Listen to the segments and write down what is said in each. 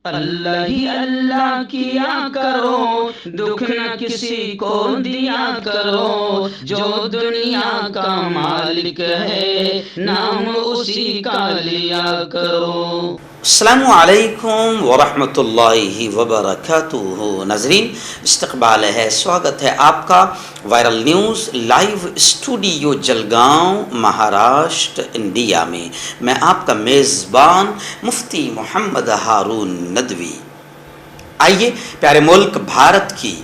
اللہ ہی اللہ کیا کرو، دکھ نہ کسی کو دیا کرو، جو دنیا کا مالک ہے نام اسی کا لیا کرو۔ السلام علیکم ورحمۃ اللہ وبرکاتہ۔ ناظرین، استقبال ہے، سواگت ہے آپ کا viral news live studio Jalgaon, Maharashtra, India میں۔ میں آپ کا میزبان مفتی محمد ہارون ندوی۔ آئیے پیارے ملک بھارت کی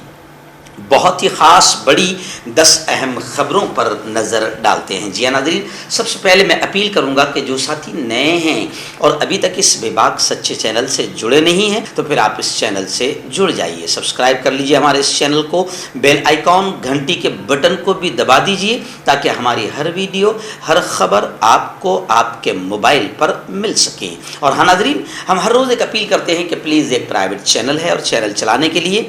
بہت ہی خاص بڑی 10 اہم خبروں پر نظر ڈالتے ہیں۔ جی ہاں ناظرین، سب سے پہلے میں اپیل کروں گا کہ جو ساتھی نئے ہیں اور ابھی تک اس بے باک سچے چینل سے جڑے نہیں ہیں تو پھر آپ اس چینل سے جڑ جائیے، سبسکرائب کر لیجئے ہمارے اس چینل کو، بیل آئیکن گھنٹی کے بٹن کو بھی دبا دیجئے تاکہ ہماری ہر ویڈیو، ہر خبر آپ کو آپ کے موبائل پر مل سکے۔ اور ہاں ناظرین، ہم ہر روز ایک اپیل کرتے ہیں کہ پلیز، ایک پرائیویٹ چینل ہے اور چینل چلانے کے لیے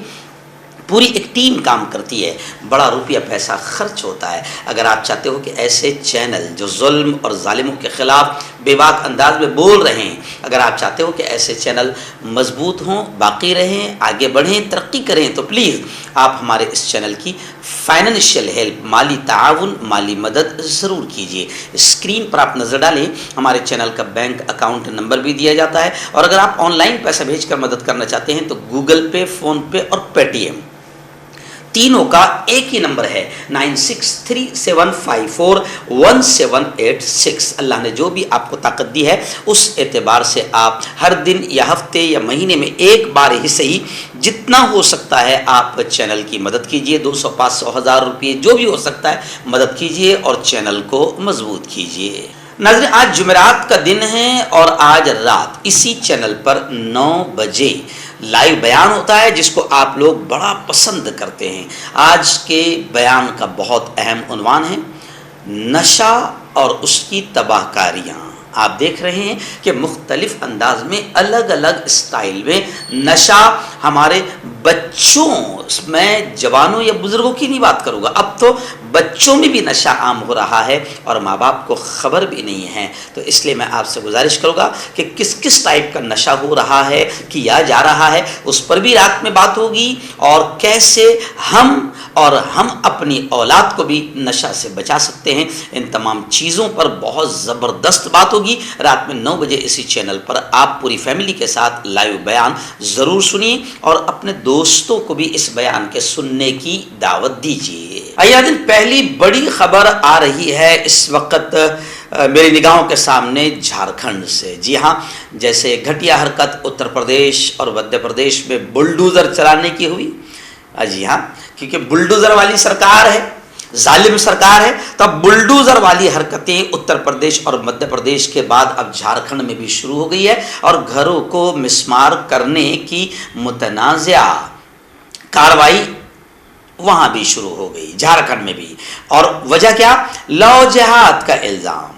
پوری ایک ٹیم کام کرتی ہے، بڑا روپیہ پیسہ خرچ ہوتا ہے۔ اگر آپ چاہتے ہو کہ ایسے چینل جو ظلم اور ظالموں کے خلاف بے باک انداز میں بول رہے ہیں، اگر آپ چاہتے ہو کہ ایسے چینل مضبوط ہوں، باقی رہیں، آگے بڑھیں، ترقی کریں، تو پلیز آپ ہمارے اس چینل کی فائنینشیل ہیلپ، مالی تعاون، مالی مدد ضرور کیجیے۔ اسکرین پر آپ نظر ڈالیں، ہمارے چینل کا بینک اکاؤنٹ نمبر بھی دیا جاتا ہے، اور اگر آپ آن لائن پیسہ بھیج کر مدد کرنا چاہتے ہیں تو گوگل پے، فون پے اور پے ٹی ایم تینوں کا ایک ہی نمبر ہے، 9637541786۔ اللہ نے جو بھی آپ کو طاقت دی ہے اس اعتبار سے آپ ہر دن یا ہفتے یا مہینے میں ایک بار ہی صحیح، جتنا ہو سکتا ہے آپ چینل کی مدد کیجئے، 200، 500، 1000 روپے جو بھی ہو سکتا ہے مدد کیجئے اور چینل کو مضبوط کیجئے۔ ناظرین، آج جمعرات کا دن ہے اور آج رات اسی چینل پر 9 بجے لائیو بیان ہوتا ہے جس کو آپ لوگ بڑا پسند کرتے ہیں۔ آج کے بیان کا بہت اہم عنوان ہے نشہ اور اس کی تباہ کاریاں۔ آپ دیکھ رہے ہیں کہ مختلف انداز میں، الگ الگ اسٹائل میں نشہ ہمارے بچوں میں، جوانوں یا بزرگوں کی نہیں بات کروں گا، اب تو بچوں میں بھی نشہ عام ہو رہا ہے اور ماں باپ کو خبر بھی نہیں ہے۔ تو اس لیے میں آپ سے گزارش کروں گا کہ کس کس ٹائپ کا نشہ ہو رہا ہے، کیا جا رہا ہے، اس پر بھی رات میں بات ہوگی، اور کیسے ہم اپنی اولاد کو بھی نشہ سے بچا سکتے ہیں، ان تمام چیزوں پر بہت زبردست بات ہوگی۔ رات میں 9 بجے اسی چینل پر آپ پوری فیملی کے ساتھ لائیو بیان ضرور سنیے اور اپنے دوستوں کو بھی اس بیان کے سننے کی دعوت دیجیے۔ آئیے، پہلی بڑی خبر آ رہی ہے اس وقت میری نگاہوں کے سامنے جھارکھنڈ سے۔ جی ہاں، جیسے گھٹیا حرکت اتر پردیش اور مدھیہ پردیش میں بلڈوزر چلانے کی ہوئی، جی ہاں، کیونکہ بلڈوزر والی سرکار ہے، ظالم سرکار ہے، تو اب بلڈوزر والی حرکتیں اتر پردیش اور مدھیہ پردیش کے بعد اب جھارکھنڈ میں بھی شروع ہو گئی ہے، اور گھروں کو مسمار کرنے کی متنازعہ کاروائی وہاں بھی شروع ہو گئی، جھارکھنڈ میں بھی۔ اور وجہ کیا؟ لو جہاد کا الزام۔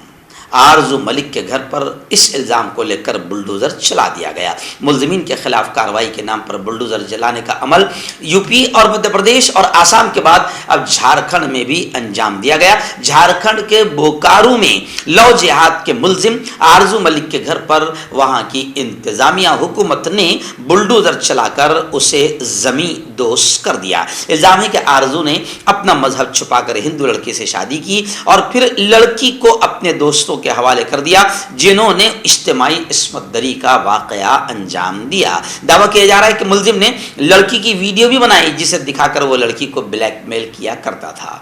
آرزو ملک کے گھر پر اس الزام کو لے کر بلڈوزر چلا دیا گیا۔ ملزمین کے خلاف کارروائی کے نام پر بلڈوزر جلانے کا عمل یو پی اور مدھیہ پردیش اور آسام کے بعد اب جھارکھنڈ میں بھی انجام دیا گیا۔ جھارکھنڈ کے بوکارو میں لو جہاد کے ملزم آرزو ملک کے گھر پر وہاں کی انتظامیہ حکومت نے بلڈوزر چلا کر اسے زمیں دوز کر دیا۔ الزام ہے کہ آرزو نے اپنا مذہب چھپا کر ہندو لڑکی سے شادی کی اور پھر لڑکی کو اپنے دوستوں کے حوالے کر دیا جنہوں نے اجتماعی عصمت دری کا واقعہ انجام دیا۔ دعویٰ کیا جا رہا ہے کہ ملزم نے لڑکی کی ویڈیو بھی بنائی جسے دکھا کر وہ لڑکی کو بلیک میل کیا کرتا تھا۔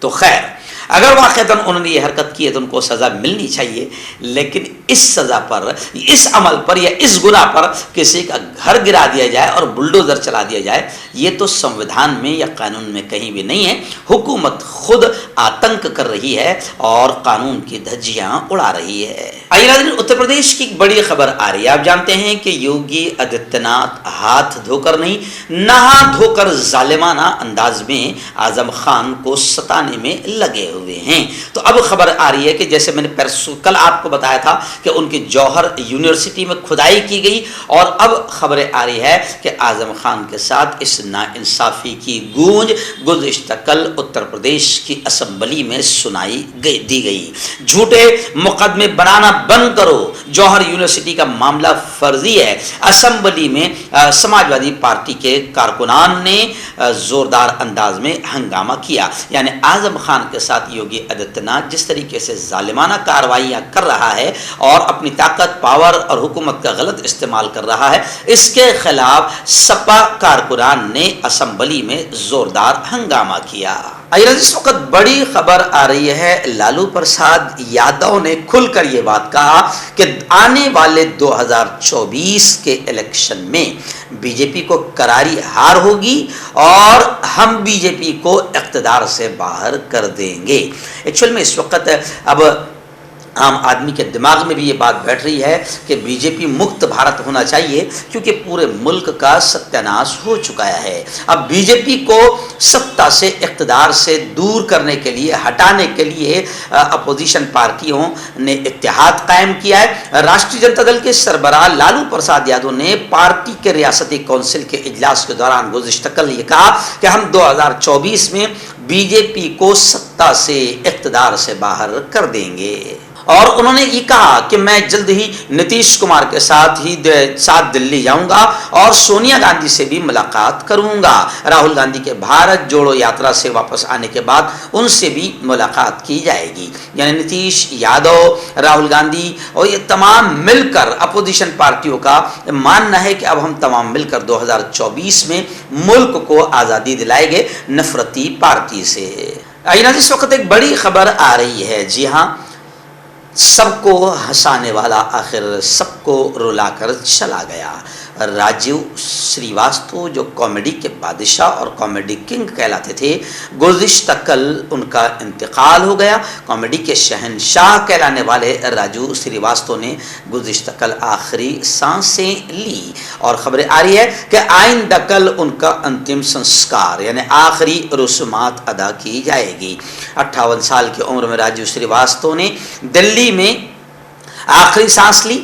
تو خیر، اگر واقعتاً انہوں نے یہ حرکت کی ہے تو ان کو سزا ملنی چاہیے، لیکن اس سزا پر، اس عمل پر یا اس گناہ پر کسی کا گھر گرا دیا جائے اور بلڈوزر چلا دیا جائے، یہ تو سنویدھان میں یا قانون میں کہیں بھی نہیں ہے۔ حکومت خود آتنک کر رہی ہے اور قانون کی دھجیاں اڑا رہی ہے۔ آئیے ناظرین، اتر پردیش کی ایک بڑی خبر آ رہی ہے۔ آپ جانتے ہیں کہ یوگی آدتیہ ناتھ ہاتھ دھو کر نہیں، نہا دھو کر ظالمانہ انداز میں اعظم خان کو ستانے بنانے میں لگے ہوئے ہیں۔ تو اب خبر آ رہی ہے کہ جیسے میں نے کل آپ کو بتایا تھا کہ ان کی جوہر یونیورسٹی میں کھدائی کی گئی، اور اب خبریں آ رہی ہے کہ اعظم خان کے ساتھ اس ناانصافی کی گونج گزشتہ کل اتر پردیش کی اسمبلی میں سنائی دی گئی۔ جھوٹے مقدمے بنانا بند کرو، جوہر یونیورسٹی کا معاملہ فرضی ہے۔ اسمبلی میں سماجوادی پارٹی کے کارکنان نے زوردار انداز میں ہنگامہ کیا، یعنی اعظم خان کے ساتھ یوگی آدتیہ ناتھ جس طریقے سے ظالمانہ کارروائیاں کر رہا ہے اور اپنی طاقت، پاور اور حکومت کا غلط استعمال کر رہا ہے، اس کے خلاف سپا کارکنان نے اسمبلی میں زوردار ہنگامہ کیا۔ اس وقت بڑی خبر آ رہی ہے، لالو پرساد یادو نے کھل کر یہ بات کہا کہ آنے والے 2024 کے الیکشن میں بی جے پی کو کراری ہار ہوگی اور ہم بی جے پی کو اقتدار سے باہر کر دیں گے۔ ایکچوئل میں اس وقت اب عام آدمی کے دماغ میں بھی یہ بات بیٹھ رہی ہے کہ بی جے پی مکت بھارت ہونا چاہیے، کیونکہ پورے ملک کا ستیاناش ہو چکا ہے۔ اب بی جے پی کو ستا سے، اقتدار سے دور کرنے کے لیے، ہٹانے کے لیے اپوزیشن پارٹیوں نے اتحاد قائم کیا ہے۔ راشٹریہ جنتا دل کے سربراہ لالو پرساد یادو نے پارٹی کے ریاستی کونسل کے اجلاس کے دوران گزشتہ کل یہ کہا کہ ہم 2024 میں بی جے پی کو ستا سے، اقتدار سے باہر کر دیں گے، اور انہوں نے یہ کہا کہ میں جلد ہی نتیش کمار کے ساتھ دلی جاؤں گا اور سونیا گاندھی سے بھی ملاقات کروں گا۔ راہل گاندھی کے بھارت جوڑو یاترا سے واپس آنے کے بعد ان سے بھی ملاقات کی جائے گی، یعنی نتیش یادو، راہل گاندھی اور یہ تمام مل کر اپوزیشن پارٹیوں کا ماننا ہے کہ اب ہم تمام مل کر 2024 میں ملک کو آزادی دلائیں گے نفرتی پارٹی سے۔ اس وقت ایک بڑی خبر آ رہی ہے، جی ہاں، سب کو ہنسانے والا آخر سب کو رلا کر چلا گیا۔ راجیو سریواستو جو کامیڈی کے بادشاہ اور کامیڈی کنگ کہلاتے تھے، گزشتہ کل ان کا انتقال ہو گیا۔ کامیڈی کے شہنشاہ کہلانے والے راجیو سریواستو نے گزشتہ کل آخری سانسیں لی، اور خبریں آ رہی ہے کہ آئندہ کل ان کا انتم سنسکار یعنی آخری رسومات ادا کی جائے گی۔ 58 سال کی عمر میں راجیو سریواستو نے دلی میں آخری سانس لی۔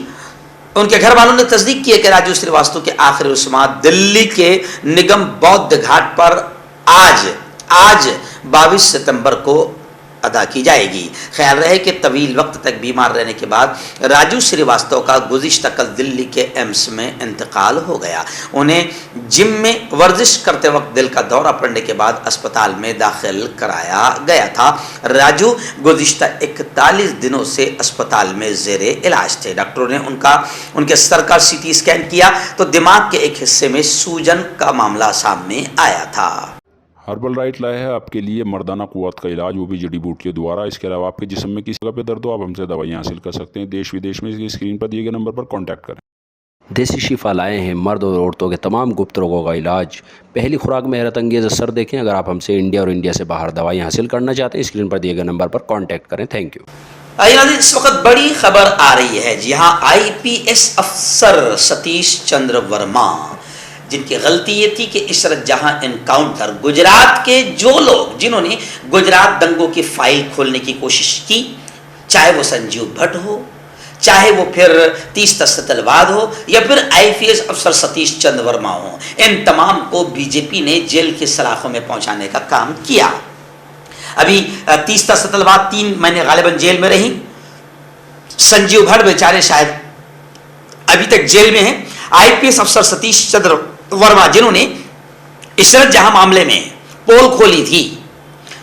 ان کے گھر والوں نے تصدیق کی ہے کہ راجیو سریواستو کے آخری رسومات دلی کے نگم بودھ گھاٹ پر آج 22 ستمبر کو ادا کی جائے گی۔ خیال رہے کہ طویل وقت تک بیمار رہنے کے بعد راجیو سریواستو کا گزشتہ کل دلی کے ایمس میں انتقال ہو گیا۔ انہیں جم میں ورزش کرتے وقت دل کا دورہ پڑنے کے بعد اسپتال میں داخل کرایا گیا تھا۔ راجو گزشتہ 41 دنوں سے اسپتال میں زیر علاج تھے۔ ڈاکٹروں نے ان کے سر کا سی ٹی اسکین کیا تو دماغ کے ایک حصے میں سوجن کا معاملہ سامنے آیا تھا۔ ہربل رائٹ لائے ہے آپ کے لیے مردانہ قوت کا علاج، وہ بھی جڑی بوٹیوں دوارا۔ اس کے علاوہ آپ کے جسم میں کسی جگہ پہ درد ہو، آپ ہم سے دوائیاں حاصل کر سکتے ہیں۔ دیش ودیش میں اسکرین پر دیے گئے نمبر پر کانٹیکٹ کریں۔ دیسی شفا لائے ہیں مرد اور عورتوں کے تمام گپت روگوں کا علاج۔ پہلی خوراک میں حیرت انگیز اثر دیکھیں۔ اگر آپ ہم سے انڈیا اور انڈیا سے باہر دوائیاں حاصل کرنا چاہتے ہیں، اسکرین پر دیے گئے نمبر پر کانٹیکٹ کریں۔ Thank you. اس وقت بڑی خبر آ رہی ہے، جی ہاں، آئی پی ایس افسر ستیش چندر ورما، جن کی غلطی یہ تھی کہ عشرت جہاں انکاؤنٹر، گجرات کے جو لوگ جنہوں نے گجرات دنگوں کی فائل کھولنے کی کوشش کی، چاہے وہ سنجیو بھٹ ہو، چاہے وہ پھر تیستا ستلواد ہو، یا پھر آئی پی ایس افسر ستیش چندر ورما ہو، ان تمام کو بی جے پی نے جیل کے سلاخوں میں پہنچانے کا کام کیا۔ ابھی تیستا ستلواد 3 مہینے غالباً جیل میں رہی، سنجیو بھٹ بیچارے شاید ابھی تک جیل میں ہیں۔ آئی پی ایس افسر ستیش چندر ورما جنہوں نے عشرت جہاں معاملے میں پول کھولی تھی،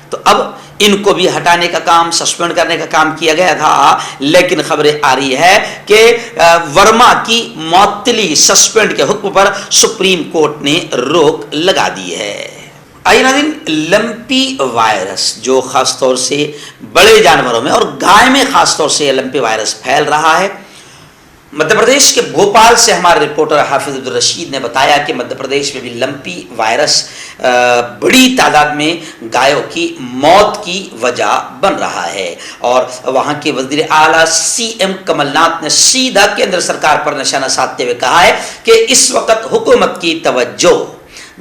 تو اب ان کو بھی ہٹانے کا کام، سسپینڈ کرنے کا کام کیا گیا تھا، لیکن خبریں آ رہی ہے کہ ورما کی معطلی، سسپینڈ کے حکم پر سپریم کورٹ نے روک لگا دی ہے۔ آئیے ناظرین، لمپی وائرس جو خاص طور سے بڑے جانوروں میں اور گائے میں خاص طور سے یہ لمپی وائرس پھیل رہا ہے۔ مدھیہ پردیش کے بھوپال سے ہمارے رپورٹر حافظ عبدالرشید نے بتایا کہ مدھیہ پردیش میں بھی لمپی وائرس بڑی تعداد میں گایوں کی موت کی وجہ بن رہا ہے، اور وہاں کے وزیر اعلیٰ سی ایم کمل ناتھ نے سیدھا کیندر سرکار پر نشانہ سادھتے ہوئے کہا ہے کہ اس وقت حکومت کی توجہ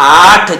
8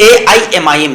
AIMIM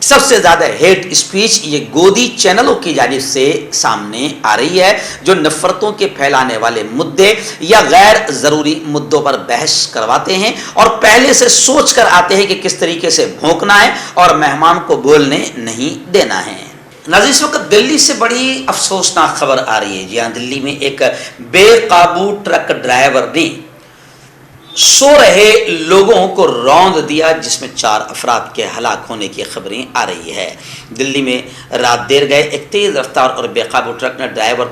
سب سے زیادہ ہیٹ اسپیچ یہ گودی چینلوں کی جانب سے سامنے آ رہی ہے جو نفرتوں کے پھیلانے والے مدے یا غیر ضروری مدوں پر بحث کرواتے ہیں اور پہلے سے سوچ کر آتے ہیں کہ کس طریقے سے بھونکنا ہے اور مہمان کو بولنے نہیں دینا ہے۔ ناظرین، اس وقت دلی سے بڑی افسوسناک خبر آ رہی ہے۔ جی ہاں، دلی میں ایک بے قابو ٹرک ڈرائیور نے سو رہے لوگوں کو روند دیا جس میں 4 افراد کے ہلاک ہونے کی خبریں آ رہی ہے۔ دلی میں رات دیر گئے ایک تیز رفتار اور بے قابو ٹرک نے ڈیوائیڈر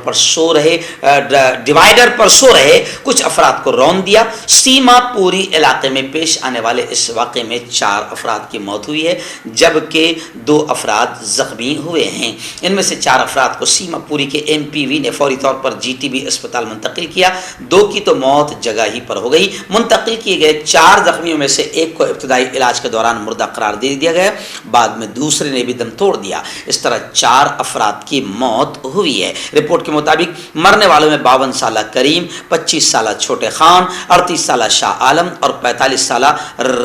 پر سو رہے کچھ افراد کو روند دیا۔ سیما پوری علاقے میں پیش آنے والے اس واقعے میں 4 افراد کی موت ہوئی ہے جبکہ 2 افراد زخمی ہوئے ہیں۔ ان میں سے 4 افراد کو سیما پوری کے MPV نے فوری طور پر GTB اسپتال منتقل کیا۔ 2 کی تو موت جگہ ہی پر ہو گئی۔ منتقل کیے گئے 4 زخمیوں میں سے ایک کو ابتدائی علاج کے دوران مردہ قرار دے دیا گیا، بعد میں دوسرے نے بھی دم توڑ دیا۔ اس طرح 4 افراد کی موت ہوئی ہے۔ رپورٹ کے مطابق مرنے والوں میں 52 سالہ کریم، 25 سالہ چھوٹے خان، 38 سالہ شاہ عالم اور 45 سالہ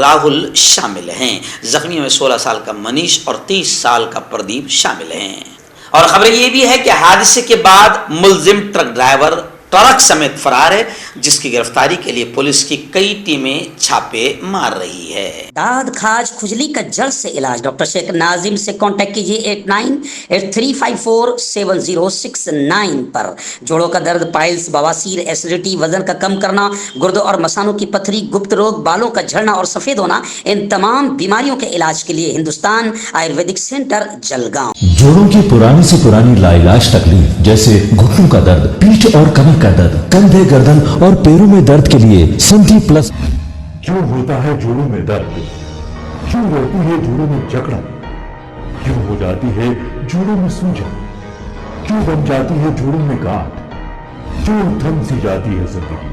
راہل شامل ہیں۔ زخمیوں میں 16 سال کا منیش اور 30 سال کا پردیپ شامل ہیں۔ اور خبر یہ بھی ہے کہ حادثے کے بعد ملزم ٹرک ڈرائیور ٹرک سمیت فرار ہے جس کی گرفتاری کے لیے پولیس کی کئی ٹیمیں چھاپے مار رہی ہے۔ داد کھاج کھجلی کا جلد سے علاج ڈاکٹر شیخ ناظم سے کانٹیکٹ کیجیے 8983547069 پر۔ جوڑوں کا درد، پائلز، بواسیر، ایسیڈیٹی، وزن کا کم کرنا، گردوں اور مثانوں کی پتھری، گپت روگ، بالوں کا جھڑنا اور سفید ہونا، ان تمام بیماریوں کے علاج کے لیے ہندوستان آیورویدک سینٹر جلگاؤں۔ جوڑوں کی پرانی سے پرانی لاعلاج تکلیف جیسے گھٹنوں کا درد، پیٹھ اور کمر کا درد، کندھے، گردن اور پیروں میں درد کے لیے سندھی پلس۔ کیوں ہوتا ہے جوڑوں میں درد؟ کیوں رہتی ہے جوڑوں میں جکڑن؟ کیوں ہو جاتی ہے جوڑوں میں سوجن؟ کیوں بن جاتی ہے جوڑوں میں گاٹھ؟ کیوں تھم سی جاتی ہے زندگی؟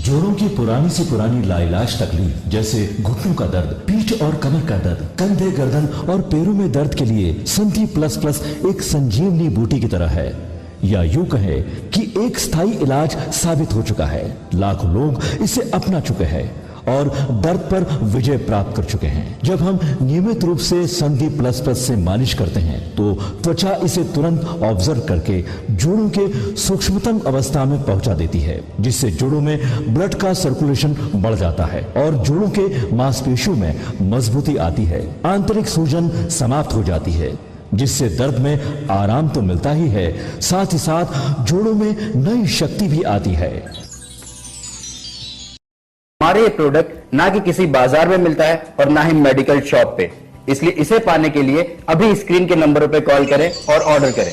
جوڑوں کی پرانی سے پرانی لاعلاج تکلیف جیسے گھٹنوں کا درد، پیٹھ اور کمر کا درد، کندھے، گردن اور پیروں میں درد کے لیے سندھی پلس پلس ایک سنجیونی بوٹی کی طرح ہے، یا یوں کہے کہ ایک ستھائی علاج ثابت ہو چکا ہے۔ لاکھوں لوگ اسے اپنا چکے ہیں اور درد پر وجے پراپت کر چکے ہیں۔ جب ہم نیمت روپ سے سندھی پلس پلس سے مالش کرتے ہیں تو توچا اسے ترنت آبزرو کر کے جوڑوں کے سوکشمتم اوستھا میں پہنچا دیتی ہے، جس سے جوڑوں میں بلڈ کا سرکولیشن بڑھ جاتا ہے اور جوڑوں کے ماس پیشیوں میں مضبوطی آتی ہے، آنترک سوجن سماپت ہو جاتی ہے، جس سے درد میں آرام تو ملتا ہی ہے، ساتھ ہی ساتھ جوڑوں میں نئی شکتی بھی آتی ہے۔ ہمارے یہ پروڈکٹ نہ کہ کسی بازار میں ملتا ہے اور نہ ہی میڈیکل شاپ پہ، اس لیے اسے پانے کے لیے ابھی اسکرین کے نمبروں پہ کال کریں اور آرڈر کریں۔